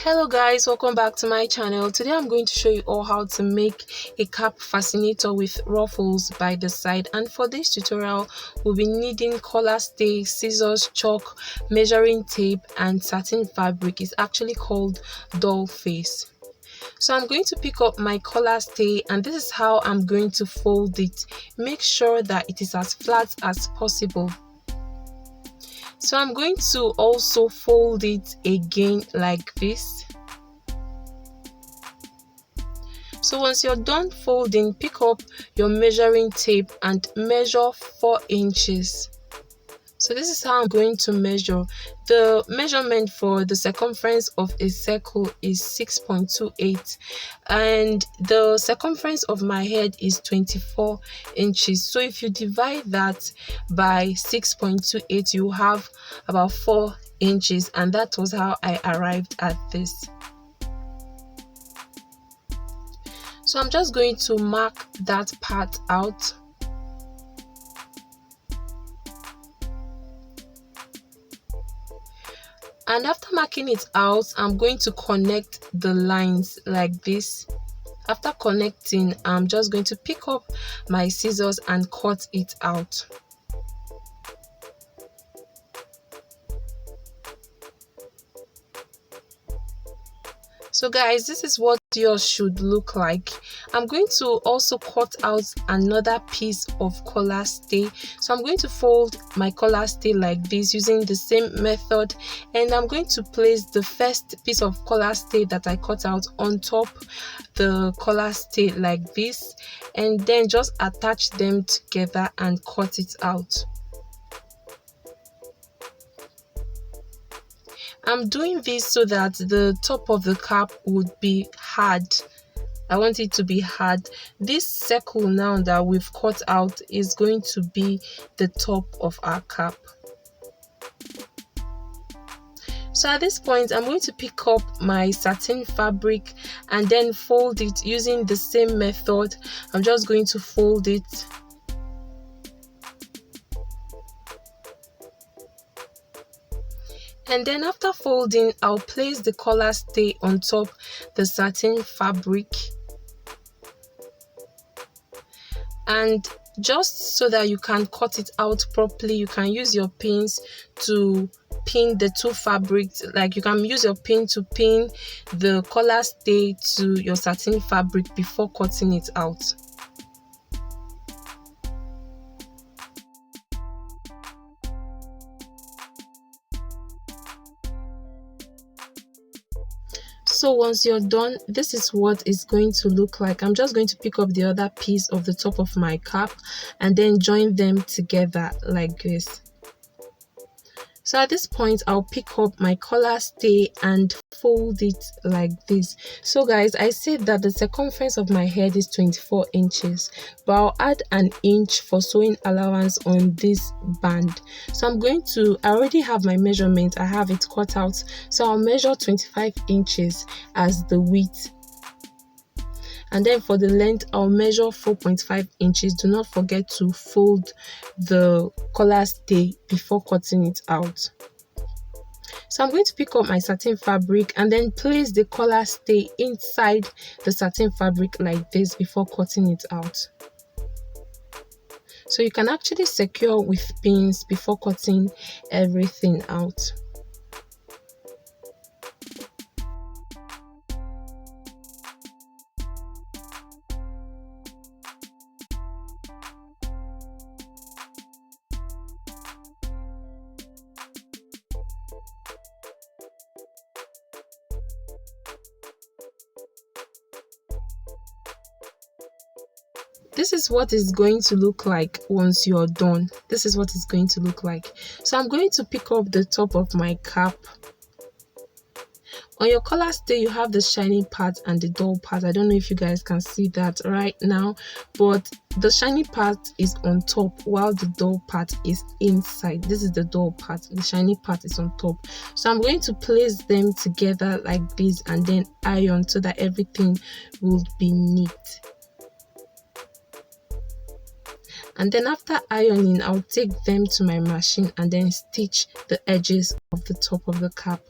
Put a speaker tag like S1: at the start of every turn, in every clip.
S1: Hello guys, welcome back to my channel. Today I'm going to show you all how to make a cap fascinator with ruffles by the side, and for this tutorial we'll be needing color stay, scissors, chalk, measuring tape and satin fabric. It's actually called doll face. So I'm going to pick up my collar stay, and this is how I'm going to fold it. Make sure that it is as flat as possible. So I'm going to also fold it again like this. So once you're done folding, pick up your measuring tape and measure 4 inches. So this is how I'm going to measure. The measurement for the circumference of a circle is 6.28 and the circumference of my head is 24 inches. So if you divide that by 6.28, you have about 4 inches, and that was how I arrived at this. So I'm just going to mark that part out. And after marking it out, I'm going to connect the lines like this. After connecting, I'm just going to pick up my scissors and cut it out. So guys, this is what yours should look like. I'm going to also cut out another piece of collar stay. So I'm going to fold my collar stay like this using the same method, and I'm going to place the first piece of collar stay that I cut out on top the collar stay like this, and then just attach them together and cut it out. I'm doing this so that the top of the cap would be hard. I want it to be hard. This circle now that we've cut out is going to be the top of our cap. So at this point, I'm going to pick up my satin fabric and then fold it using the same method. I'm just going to fold it. And then after folding, I'll place the collar stay on top the satin fabric. And just so that you can cut it out properly, you can use your pins to pin the two fabrics. Like you can use your pin to pin the collar stay to your satin fabric before cutting it out. So once you're done, this is what it's going to look like. I'm just going to pick up the other piece of the top of my cap and then join them together like this. So at this point, I'll pick up my collar stay and fold it like this. So guys, I said that the circumference of my head is 24 inches, but I'll add an inch for sewing allowance on this band. So I already have my measurement, I have it cut out. So I'll measure 25 inches as the width. And then for the length, I'll measure 4.5 inches. Do not forget to fold the collar stay before cutting it out. So I'm going to pick up my satin fabric and then place the collar stay inside the satin fabric like this before cutting it out. So you can actually secure with pins before cutting everything out. This is what it's going to look like once you're done. This is what it's going to look like. So I'm going to pick up the top of my cap. On your collar stay, you have the shiny part and the dull part. I don't know if you guys can see that right now, but the shiny part is on top while the dull part is inside. This is the dull part. The shiny part is on top. So I'm going to place them together like this and then iron so that everything will be neat. And then after ironing, I'll take them to my machine and then stitch the edges of the top of the cap.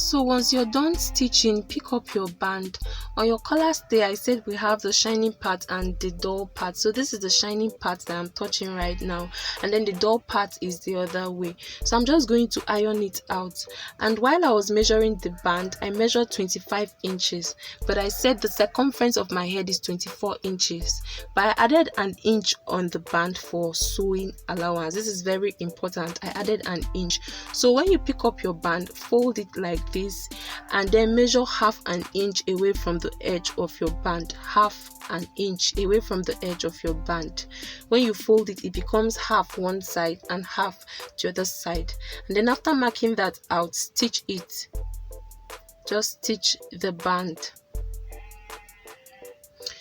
S1: So once you're done stitching, pick up your band. On your collar stay, I said we have the shining part and the dull part. So this is the shining part that I'm touching right now, and then the dull part is the other way. So I'm just going to iron it out. And while I was measuring the band, I measured 25 inches, but I said the circumference of my head is 24 inches. But I added an inch on the band for sewing allowance. This is very important. I added an inch. So when you pick up your band, fold it like this, and then measure half an inch away from the edge of your band. Half an inch away from the edge of your band. When you fold it, it becomes half one side and half the other side. And then after marking that out, stitch it. Just stitch the band.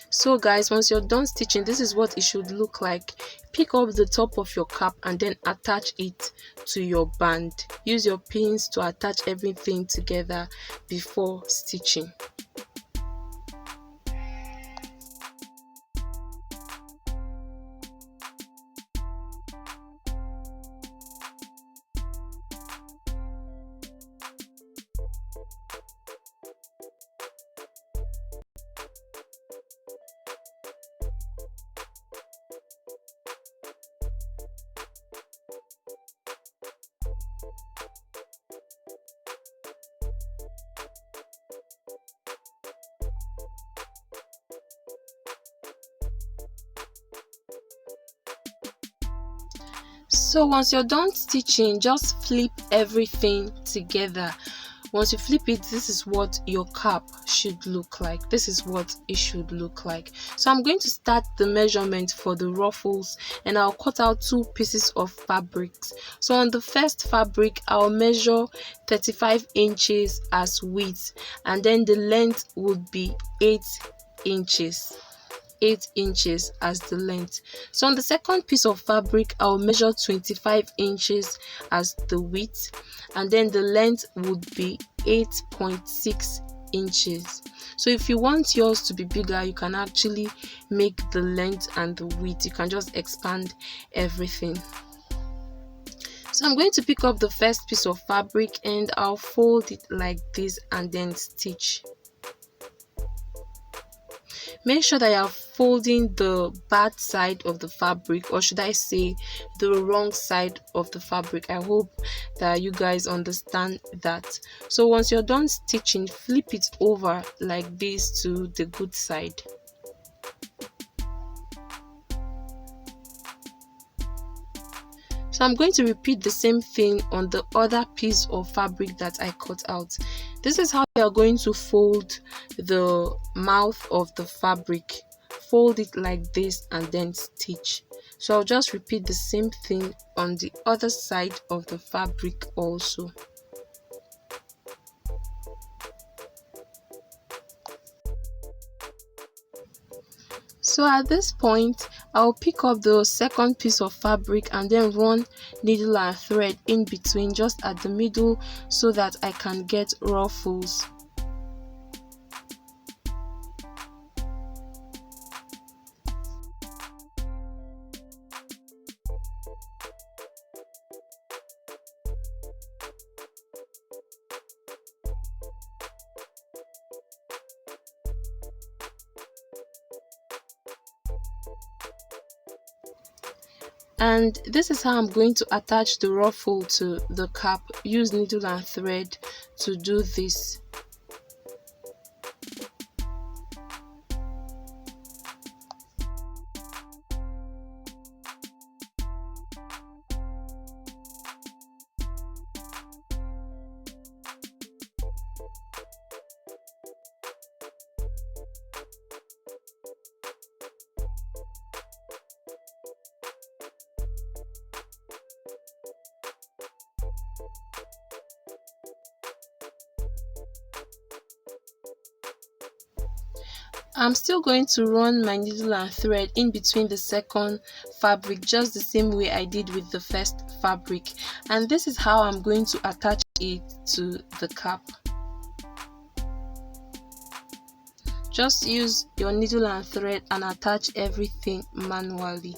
S1: So guys, once you're done stitching, this is what it should look like. Pick up the top of your cap and then attach it to your band. Use your pins to attach everything together before stitching. So once you're done stitching, just flip everything together. Once you flip it, this is what your cap should look like. This is what it should look like. So I'm going to start the measurement for the ruffles, and I'll cut out 2 pieces of fabrics. So on the first fabric, I'll measure 35 inches as width, and then the length would be 8 inches. 8 inches as the length. So on the second piece of fabric, I'll measure 25 inches as the width, and then the length would be 8.6 inches. So if you want yours to be bigger, you can actually make the length and the width, you can just expand everything. So I'm going to pick up the first piece of fabric and I'll fold it like this and then stitch. Make sure that you're folding the bad side of the fabric, or should I say the wrong side of the fabric. I hope that you guys understand that. So once you're done stitching, flip it over like this to the good side. So I'm going to repeat the same thing on the other piece of fabric that I cut out. This is how you are going to fold the mouth of the fabric. Fold it like this and then stitch. So I'll just repeat the same thing on the other side of the fabric also. So at this point, I'll pick up the second piece of fabric and then run needle and thread in between, just at the middle, so that I can get ruffles. And this is how I'm going to attach the ruffle to the cap. Use needle and thread to do this. I'm still going to run my needle and thread in between the second fabric, just the same way I did with the first fabric, and this is how I'm going to attach it to the cap. Just use your needle and thread and attach everything manually.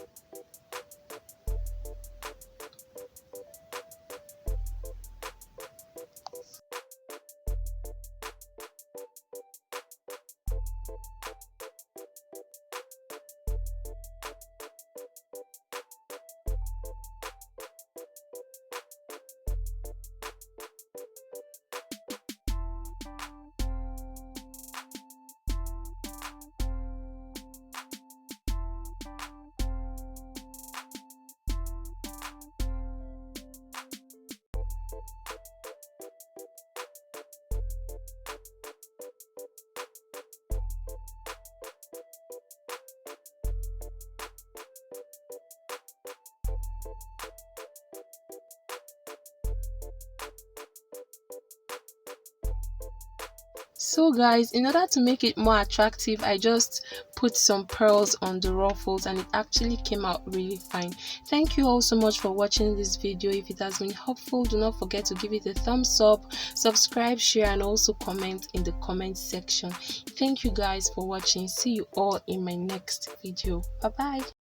S1: So guys, in order to make it more attractive, I just put some pearls on the ruffles and it actually came out really fine. Thank you all so much for watching this video. If it has been helpful, do not forget to give it a thumbs up, subscribe, share, and also comment in the comment section. Thank you guys for watching. See you all in my next video. Bye bye.